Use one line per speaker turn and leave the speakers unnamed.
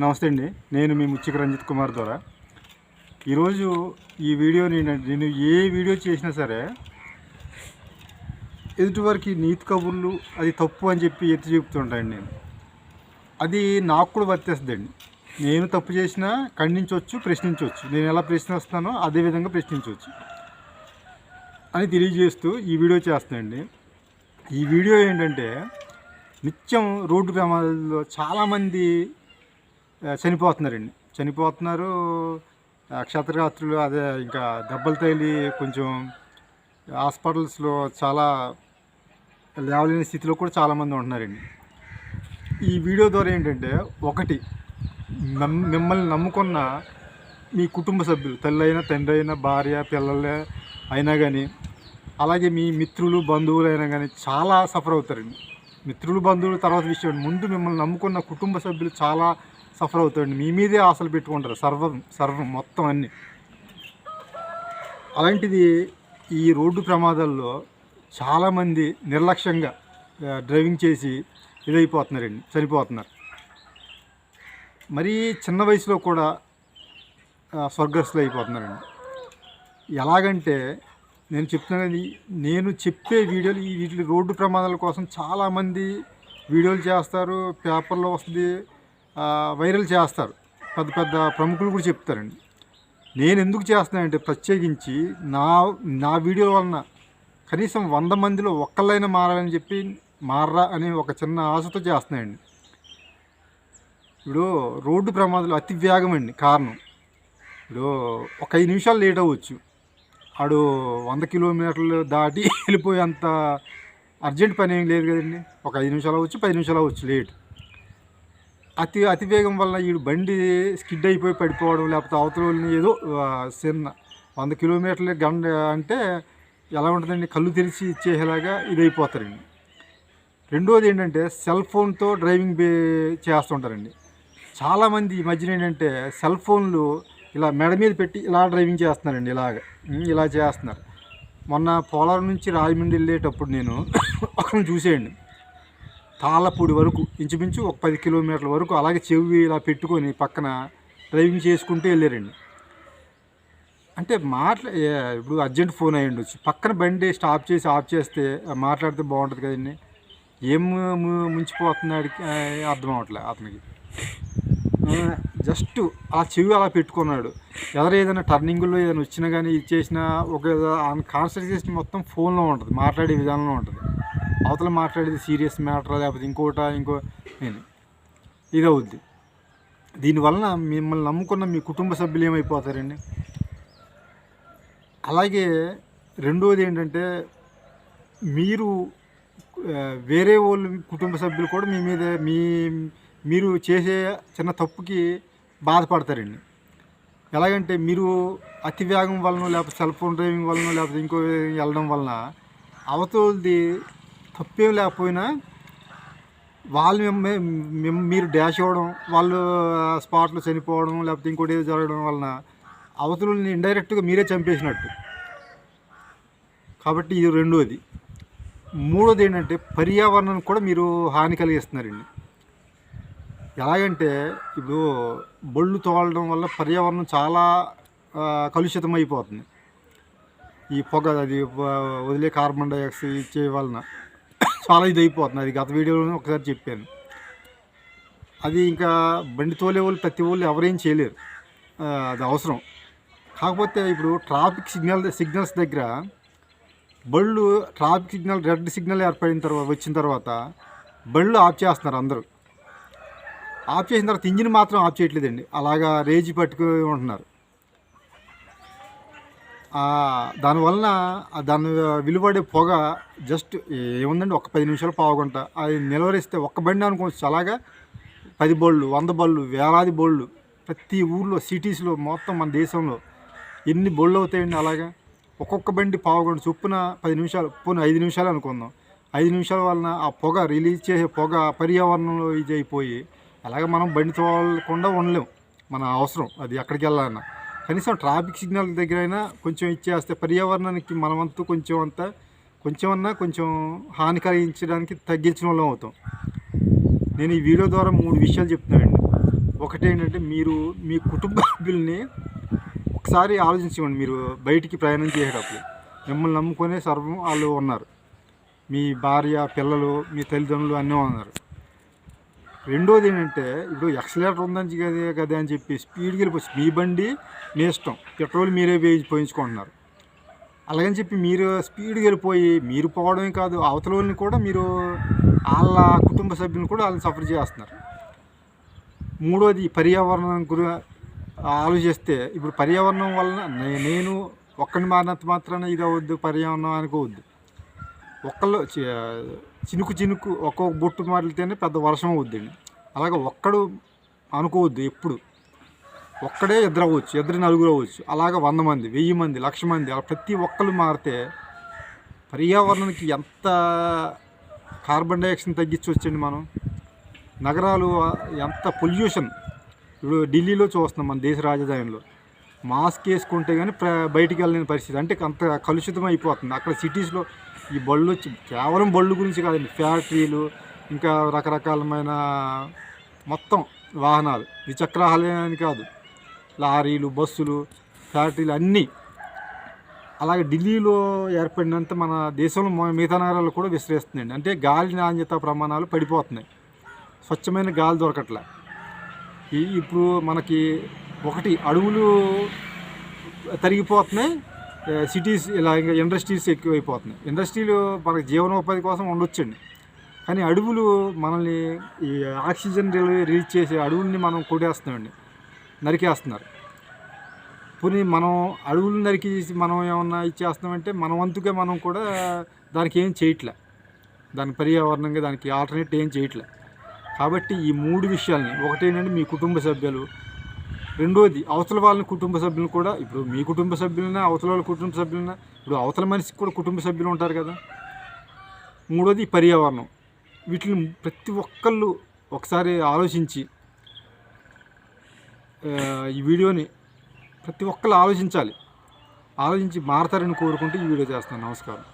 నమస్తే అండి. నేను మీ ముచ్చిక రంజిత్ కుమార్ ద్వారా ఈరోజు ఈ వీడియోని నేను ఏ వీడియో చేసినా సరే ఎదుటివారికి నీతి కబుర్లు అది తప్పు అని చెప్పి ఎత్తి చెప్తుంటాను నేను. అది నాకు కూడా వర్తిస్తుందండి. నేను తప్పు చేసినా ఖండించవచ్చు, ప్రశ్నించవచ్చు. నేను ఎలా ప్రశ్నిస్తానో అదేవిధంగా ప్రశ్నించవచ్చు అని తెలియజేస్తూ ఈ వీడియో చేస్తానండి. ఈ వీడియో ఏంటంటే నిత్యం రోడ్డు ప్రమాదాల్లో చాలామంది చనిపోతున్నారు. క్షతగాత్రులు అదే ఇంకా దెబ్బలు తగిలి కొంచెం హాస్పిటల్స్లో చాలా లేవలేని స్థితిలో కూడా చాలామంది ఉంటున్నారండి. ఈ వీడియో ద్వారా ఏంటంటే ఒకటి మిమ్మల్ని నమ్ముకున్న మీ కుటుంబ సభ్యులు, తల్లి అయినా తండ్రి అయినా భార్య పిల్లలే అయినా కానీ, అలాగే మీ మిత్రులు బంధువులు అయినా కానీ చాలా సఫర్ అవుతారండి. మిత్రులు బంధువులు తర్వాత విషయం, ముందు మిమ్మల్ని నమ్ముకున్న కుటుంబ సభ్యులు చాలా సఫర్ అవుతారండి. మీ మీదే ఆశలు పెట్టుకుంటారు, సర్వం మొత్తం అన్నీ. అలాంటిది ఈ రోడ్డు ప్రమాదాల్లో చాలామంది నిర్లక్ష్యంగా డ్రైవింగ్ చేసి ఇదైపోతున్నారండి, చనిపోతున్నారు. మరీ చిన్న వయసులో కూడా స్వర్గస్థులు అయిపోతున్నారండి. ఎలాగంటే నేను చెప్తున్నాను, నేను చెప్పే వీడియోలు వీటి రోడ్డు ప్రమాదాల కోసం చాలామంది వీడియోలు చేస్తారు, పేపర్లో వస్తుంది, వైరల్ చేస్తారు, పెద్ద పెద్ద ప్రముఖులు కూడా చెప్తారండి. నేను ఎందుకు చేస్తున్నానంటే ప్రత్యేకించి నా వీడియోల వలన కనీసం 100 మందిలో ఒక్కళ్ళైనా మారాలని చెప్పి మారరా అనే ఒక చిన్న ఆశతో చేస్తున్నాయండి. ఇప్పుడు రోడ్డు ప్రమాదాలు అతి వేగం అండి కారణం. ఇప్పుడు ఒక 5 నిమిషాలు లేట్ అవ్వచ్చు, ఆడు 100 కిలోమీటర్లు దాటి వెళ్ళిపోయేంత అర్జెంట్ పని ఏం లేదు కదండి. ఒక 5 నిమిషాలు అవ్వచ్చు, 10 నిమిషాలు అవ్వచ్చు లేట్. అతివేగం వల్ల ఈ బండి స్కిడ్ అయిపోయి పడిపోవడం, లేకపోతే అవతలని ఏదో చిన్న 100 కిలోమీటర్ల గంట అంటే ఎలా ఉంటుందండి, కళ్ళు తెరిచి ఇచ్చేలాగా ఇదైపోతారండి. రెండోది ఏంటంటే సెల్ ఫోన్తో డ్రైవింగ్ చేస్తుంటారండి. చాలామంది ఈ మధ్యన ఏంటంటే సెల్ ఫోన్లు ఇలా మెడ మీద పెట్టి ఇలా డ్రైవింగ్ చేస్తున్నారండి, ఇలా చేస్తున్నారు. మొన్న పోలవరం నుంచి రాజమండ్రి వెళ్ళేటప్పుడు నేను ఒకరిని చూసేయండి, తాళ్ళపూడి వరకు ఇంచుమించు ఒక 10 కిలోమీటర్ల వరకు అలాగే చెవి ఇలా పెట్టుకొని పక్కన డ్రైవింగ్ చేసుకుంటూ వెళ్ళారండి. అంటే ఇప్పుడు అర్జెంట్ ఫోన్ అయ్యి ఉండొచ్చు, పక్కన బండి స్టాప్ చేసి ఆఫ్ చేస్తే మాట్లాడితే బాగుంటుంది కదండి. ఏం ముంచిపోతున్నాడికి అర్థం అవ్వట్లేదు అతనికి. జస్ట్ ఆ చెవి అలా పెట్టుకున్నాడు. ఏదైనా టర్నింగ్లో ఏదైనా వచ్చినా కానీ ఇది చేసినా ఒక కాన్సన్ట్రేషన్ మొత్తం ఫోన్లో ఉంటుంది, మాట్లాడే విధానంలో ఉంటుంది. అవతల మాట్లాడేది సీరియస్ మ్యాటర్ లేకపోతే ఇంకో ఇది అవుద్ది. దీనివలన మిమ్మల్ని నమ్ముకున్న మీ కుటుంబ సభ్యులు ఏమైపోతారండి. అలాగే రెండోది ఏంటంటే మీరు వేరే వాళ్ళు కుటుంబ సభ్యులు కూడా మీ మీద మీరు చేసే చిన్న తప్పుకి బాధపడతారండి. ఎలాగంటే మీరు అతి వేగం వలన లేకపోతే సెల్ ఫోన్ డ్రైవింగ్ వలన లేకపోతే ఇంకో వెళ్ళడం వలన అవతలది తప్పేం లేకపోయినా వాళ్ళు మీరు డాష్ ఇవ్వడం, వాళ్ళు స్పాట్లో చనిపోవడం లేకపోతే ఇంకోటి ఏదో జరగడం వలన అవతలని ఇండైరెక్ట్గా మీరే చంపేసినట్టు. కాబట్టి ఇది రెండోది. మూడోది ఏంటంటే పర్యావరణానికి కూడా మీరు హాని కలిగిస్తున్నారండి. ఎలాగంటే ఇప్పుడు బళ్ళు తోలడం వల్ల పర్యావరణం చాలా కలుషితం అయిపోతుంది. ఈ పొగ అది వదిలే కార్బన్ డైఆక్సైడ్ ఇచ్చే వలన చాలా ఇది అయిపోతుంది. అది గత వీడియోలో ఒకసారి చెప్పాను. అది ఇంకా బండి తోలే వాళ్ళు ప్రతి వాళ్ళు ఎవరేం చేయలేరు, అది అవసరం. కాకపోతే ఇప్పుడు ట్రాఫిక్ సిగ్నల్స్ దగ్గర బళ్ళు ట్రాఫిక్ సిగ్నల్ రెడ్ సిగ్నల్ వచ్చిన తర్వాత బళ్ళు ఆఫ్ చేస్తున్నారు అందరూ. ఆఫ్ చేసిన తర్వాత ఇంజిన్ మాత్రం ఆఫ్ చేయట్లేదండి, అలాగా రేజీ పట్టుకుని ఉంటున్నారు. దానివలన దాని విలువడే పొగ జస్ట్ ఏముందండి, ఒక 10 నిమిషాలు పావుగంట అది నిలవరిస్తే ఒక్క బండి అనుకోవచ్చు. అలాగా 10 బళ్ళు 100 బళ్ళు వేలాది బళ్ళు ప్రతి ఊర్లో సిటీస్లో మొత్తం మన దేశంలో ఎన్ని బళ్ళు అవుతాయండి. అలాగా ఒక్కొక్క బండి పావుగంట చొప్పున 10 నిమిషాలు, పోనీ 5 నిమిషాలు అనుకుందాం. 5 నిమిషాల వలన ఆ పొగ రిలీజ్ చేసే పొగ పర్యావరణంలో ఇది అయిపోయి అలాగే మనం బండి తోలకుండా ఉండలేం. మన అవసరం అది ఎక్కడికి వెళ్ళాలన్నా. కనీసం ట్రాఫిక్ సిగ్నల్ దగ్గర అయినా కొంచెం ఇచ్చేస్తే పర్యావరణానికి మనమంతా కొంచెం హాని కలిగించడానికి తగ్గించిన వాళ్ళం అవుతాం. నేను ఈ వీడియో ద్వారా 3 విషయాలు చెప్తున్నానండి. ఒకటేంటంటే మీరు మీ కుటుంబ సభ్యుల్ని ఒకసారి ఆలోచించుకోండి. మీరు బయటికి ప్రయాణం చేసేటప్పుడు మిమ్మల్ని నమ్ముకునే సర్వం వాళ్ళు ఉన్నారు. మీ భార్య, పిల్లలు, మీ తల్లిదండ్రులు అన్నీ ఉన్నారు. రెండోది ఏంటంటే ఇప్పుడు ఎక్సలేటర్ ఉందని కదా అని చెప్పి స్పీడ్కి వెళ్ళిపోవచ్చు. మీ బండి మీ ఇష్టం, పెట్రోల్ మీరే పోయించుకుంటున్నారు. అలాగని చెప్పి మీరు స్పీడ్కి వెళ్ళిపోయి మీరు పోవడమే కాదు, అవతల వాళ్ళని కూడా మీరు వాళ్ళ కుటుంబ సభ్యులను కూడా వాళ్ళని సఫర్ చేస్తున్నారు. మూడోది పర్యావరణం ఆలోచిస్తే ఇప్పుడు పర్యావరణం వలన నేను ఒక్కడిని మారినంత మాత్రాన ఇది అవద్దు పర్యావరణం అనుకోవద్దు. ఒక్కళ్ళు చినుకు ఒక్కొక్క బొట్టు మారితేనే పెద్ద వర్షం అవుద్దండి. అలాగే ఒక్కడు అనుకోవద్దు. ఎప్పుడు ఒక్కడే ఇద్దరు అవ్వచ్చు, ఇద్దరు నలుగురు అవ్వచ్చు, అలాగే 100 మంది, 1000 మంది, 1,00,000 మంది, అలా ప్రతి ఒక్కరు మారితే పర్యావరణానికి ఎంత కార్బన్ డైఆక్సైడ్ తగ్గించవచ్చండి మనం. నగరాలు ఎంత పొల్యూషన్. ఇప్పుడు ఢిల్లీలో చూస్తున్నాం, మన దేశ రాజధానిలో మాస్క్ వేసుకుంటే కానీ బయటికి వెళ్ళలేని పరిస్థితి. అంటే అంత కలుషితం అయిపోతుంది అక్కడ సిటీస్లో. ఈ బళ్ళు వచ్చి కేవలం బళ్ళు గురించి కాదండి, ఫ్యాక్టరీలు, ఇంకా రకరకాలమైన మొత్తం వాహనాలు, ద్విచక్రాలే అని కాదు, లారీలు, బస్సులు, ఫ్యాక్టరీలు అన్నీ. అలాగే ఢిల్లీలో ఏర్పడినంత మన దేశంలో మిగతా నగరాలు కూడా విస్తరిస్తుందండి. అంటే గాలి నాణ్యత ప్రమాణాలు పడిపోతున్నాయి, స్వచ్ఛమైన గాలి దొరకట్లే. ఇప్పుడు మనకి ఒకటి అడవులు తరిగిపోతున్నాయి, సిటీస్ ఇలా ఇంకా ఇండస్ట్రీస్ ఎక్కువైపోతున్నాయి. ఇండస్ట్రీలు మనకి జీవనోపాధి కోసం ఉండొచ్చండి, కానీ అడవులు మనల్ని ఈ ఆక్సిజన్ రిలీజ్ చేసే అడవుల్ని మనం కొట్టేస్తున్నామండి, నరికేస్తున్నారు. పోనీ మనం అడవులు నరికేసి మనం ఏమన్నా ఇచ్చేస్తున్నామంటే మన వంతుగా మనం కూడా దానికి ఏం చేయట్లే, దానికి పర్యావరణంగా దానికి ఆల్టర్నేట్ ఏం చేయట్లే. కాబట్టి ఈ 3 విషయాలని, ఒకటేనండి మీ కుటుంబ సభ్యులు, రెండోది అవతల వాళ్ళని కుటుంబ సభ్యులను కూడా, ఇప్పుడు మీ కుటుంబ సభ్యులైనా అవతల వాళ్ళ కుటుంబ సభ్యులైనా, ఇప్పుడు అవతల మనిషికి కూడా కుటుంబ సభ్యులు ఉంటారు కదా. మూడోది పర్యావరణం. వీటిని ప్రతి ఒక్కళ్ళు ఒకసారి ఆలోచించి ఈ వీడియోని ప్రతి ఒక్కళ్ళు ఆలోచించాలి. ఆలోచించి మారతారని కోరుకుంటూ ఈ వీడియో చేస్తాను. నమస్కారం.